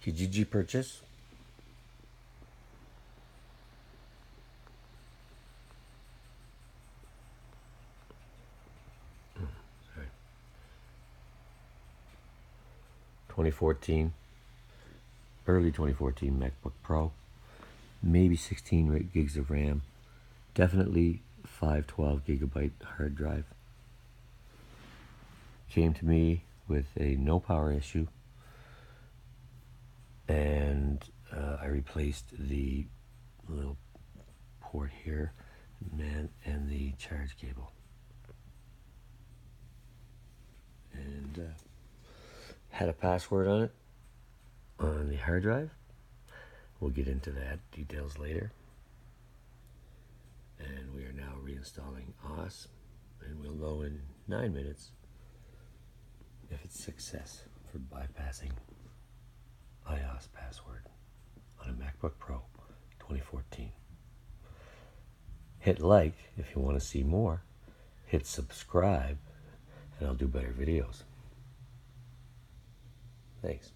Kijiji purchase. Sorry. 2014, early 2014 MacBook Pro, maybe 16 gigs of RAM, definitely 512 gigabyte hard drive. Came to me with a no power issue, and I replaced the little port here and the charge cable, and had a password on it on the hard drive. We'll get into that details later. And we are now reinstalling OS, and we'll know in 9 minutes if it's success for bypassing iOS password on a MacBook Pro 2014. Hit like if you want to see more. Hit subscribe, and I'll do better videos. Thanks.